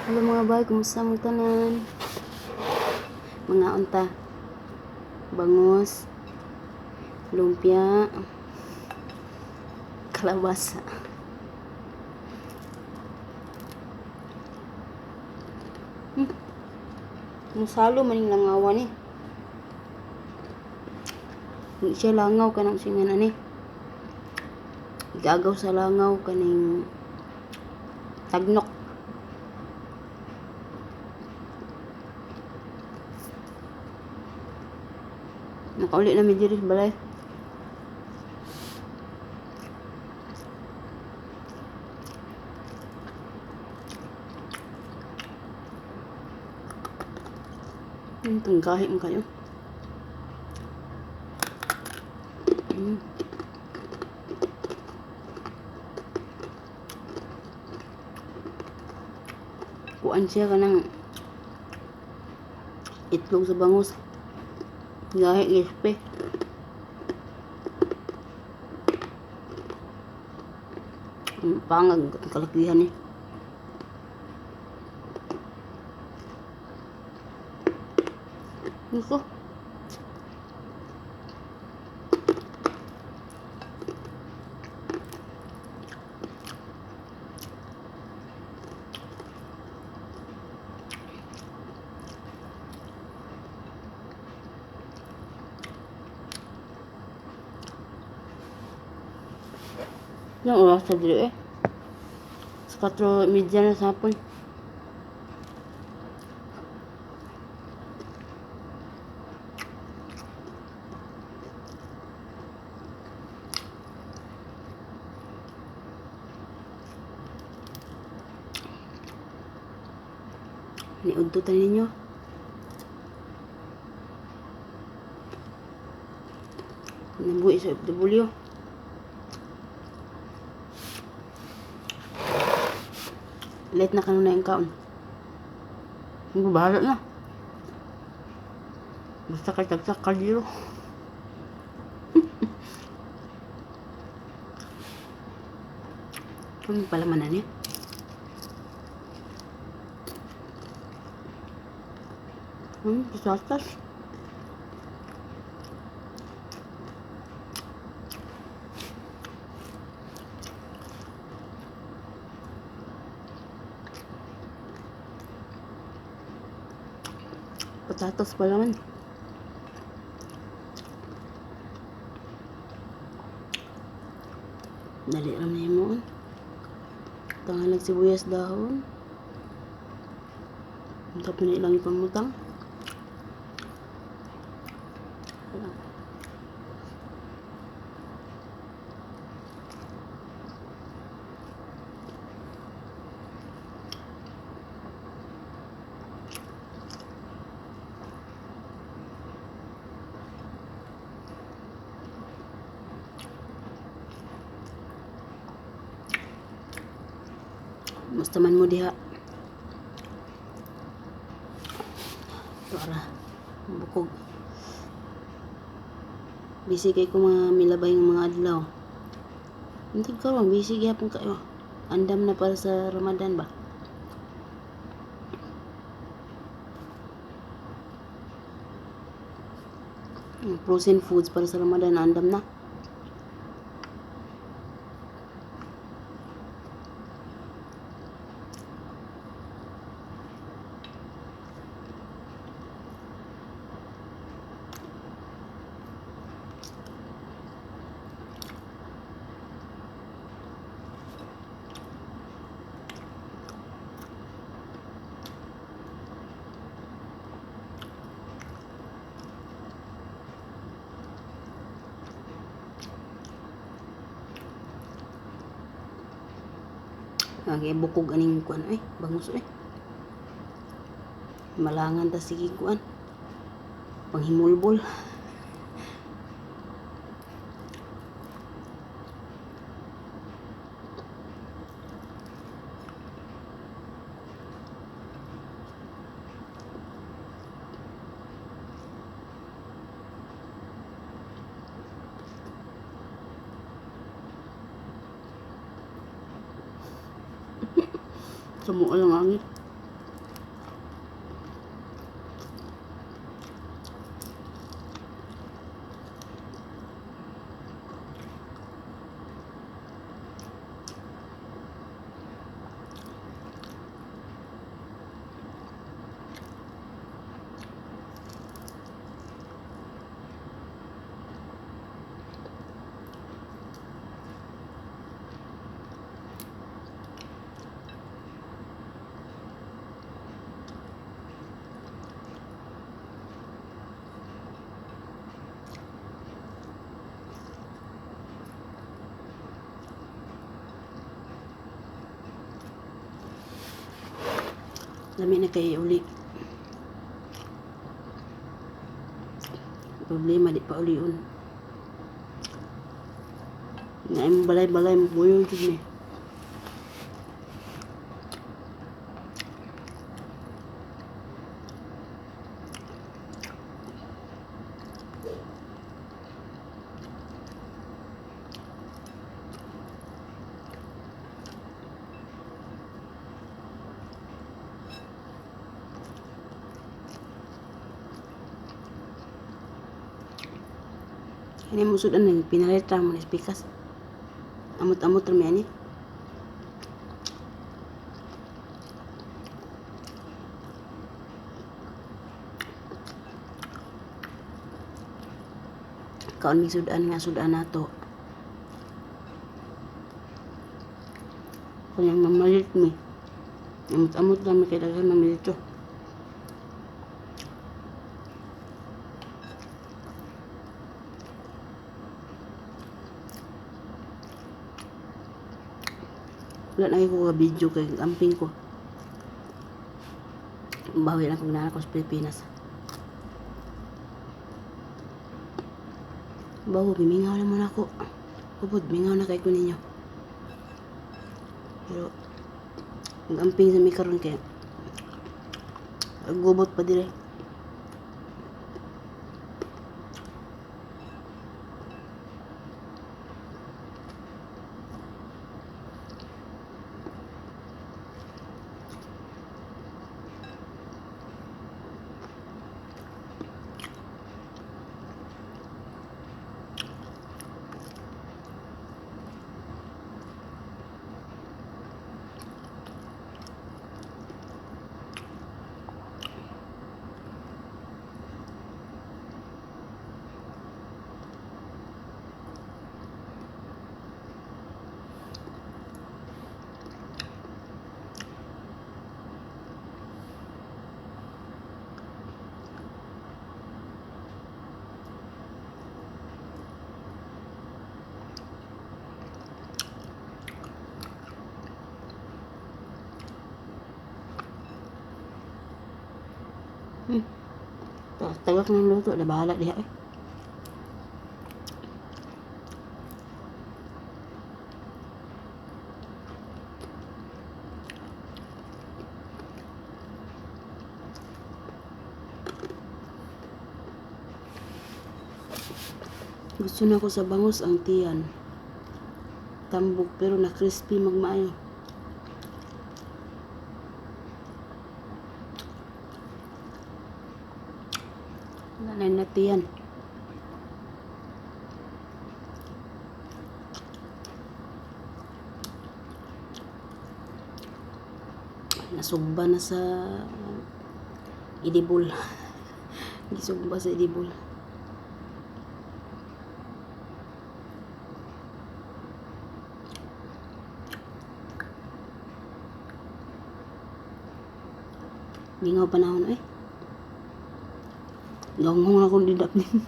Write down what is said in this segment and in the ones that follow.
Hello mga bay, kumusta mong tanan? Mga unta, bangus, lumpia, kalabasa. Musalo maning langawan ni. Hindi siya langaw kanang singan ani. Gagaw sa langaw kaning tagnok. Nakauli na mi diri sa balay. Tungkahi mo kayo. Kuan siya kanang itlog sa bangus. Gahi ispe. Pangag kalakihan ni. Niko. Yang oras sa dili eh. Sa 4:30 na sa hapon. Niudtutan ninyo. Nabuhi sa FW. Late na kanuna yung kaon. Hindi bahala na. Basta kay-tagsak kaliro. Ano pala manan niya? Pisatas. Patatas pa naman. Dali lang na mo. Tangan nagsibuyas dahon. Tapos na ilang ipangutang. Basta man mo diha. Para bukog. Busy kay ko mga milabay ng mga adlaw. Hindi ko ron, busy gyapon kayo. Andam na para sa Ramadan ba? Frozen foods para sa Ramadan, andam na. Lagi bukog aning kuan ay bangus eh. Malangan ta sige kuan. Panghimulbol. Sumuol ang angin. Lami na kay uli. Problema di pa uliun. Nga yung balay-balay magbuyo jud ni. Ini musudan nang pinalitra mo ni pikas. Amot-amot rami ani. Kaon mi sudan nga sudan nato. Kung mamalit mi. Amot-amot lang mi kay daghan mamilito. Wala na ko ka video kay amping ko. Bawi lang kung nana ko sa Pilipinas. Bawo, bimingaw naman ako. Upod, mingaw na kay ko ninyo. Pero, ang-amping sa mi karon kay gubot pa dire. Tagak ng luto, na bahala diha eh. Gusto na ko sa bangus ang tiyan. Tambok pero na crispy magmaayo. Nanay na tiyan. Nasugba na sa idibol. Gisugba sa idibol. Lingaw panahon eh. Gawang na akong didap din.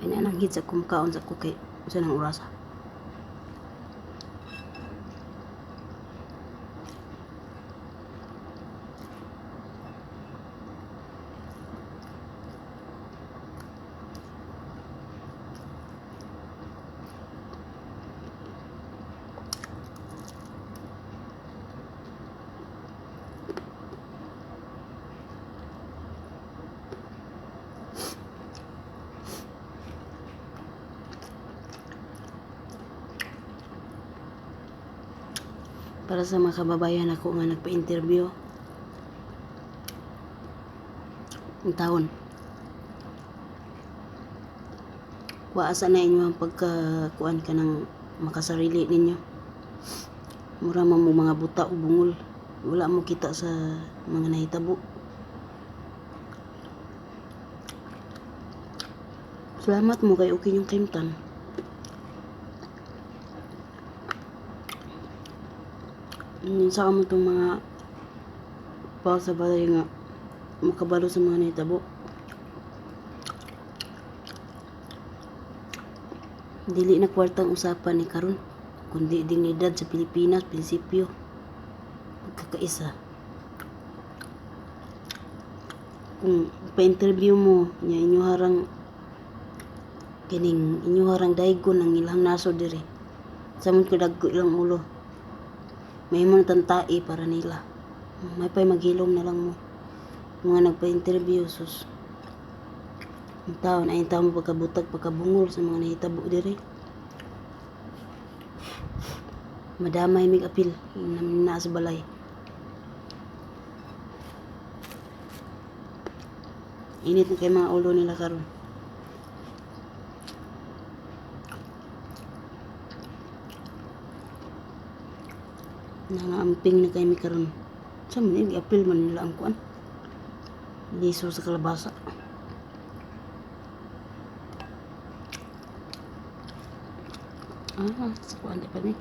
Ay na nang hit sa kumkaon sa kukay. Sa nang orasa. Para sa mga kababayan ako nga nagpa-interview ng taon. Waasa na inyo ang pagkakuan ka ng makasarili ninyo. Mura man mo mga buta o bungol. Wala mo kita sa mga nahitabo. Salamat mo kay okay yung kimtan. Minsan mo itong mga pa sa balay nga makabalo sa mga nahitabo. Dili na kwartang usapan ni karon, kundi dignidad sa Pilipinas, prinsipyo, pagkakaisa. Kung pa-interview mo nya inyo harang kining inyo harang daygon ang ilang nasod diri, samon ko dagko ilang ulo, may mo tantai para nila, may pay maghilom na lang mo mga nagpa-interview. Sus, ang taon ay taon mo pagkabutag pagkabungol sa mga nahitabo diri. Madamay mig apil na sa balay. Init na kay mga ulo nila karon. Nangamping na kay mi karon. Sa man apil man nila ang kuan. Liso sa kalabasa. Sa kuan di pa ni.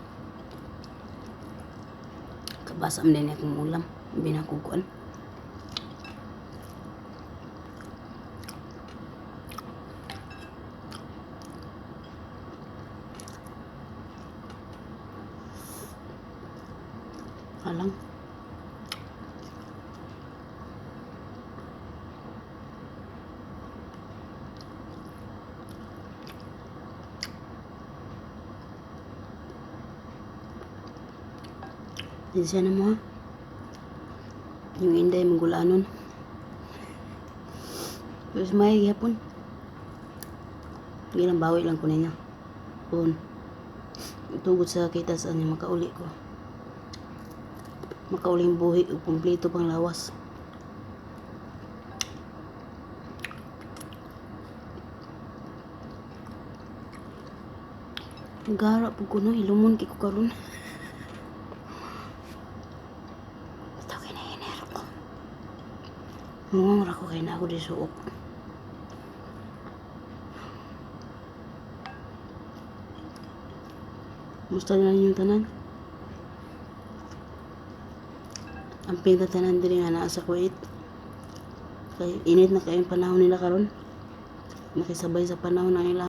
Kabasa man din akong ulam, binakukuan. Alang. Isa na mo ha? Yung inday magulanon. Terus may gihapon. Gilang bawi lang ko ninyo. Pun. Tugod sa kita sa niya makauli ko. Makauling buhi o kumpleto pang lawas. Gara po ko no, ilumon kiko karon. Mungong ra ko kay na ako di suok. Musta na yung tanan? Ang pinagtanan din nga naa sa Kuwait. Kay init na kayong panahon nila karon. Nakisabay sa panahon na nila.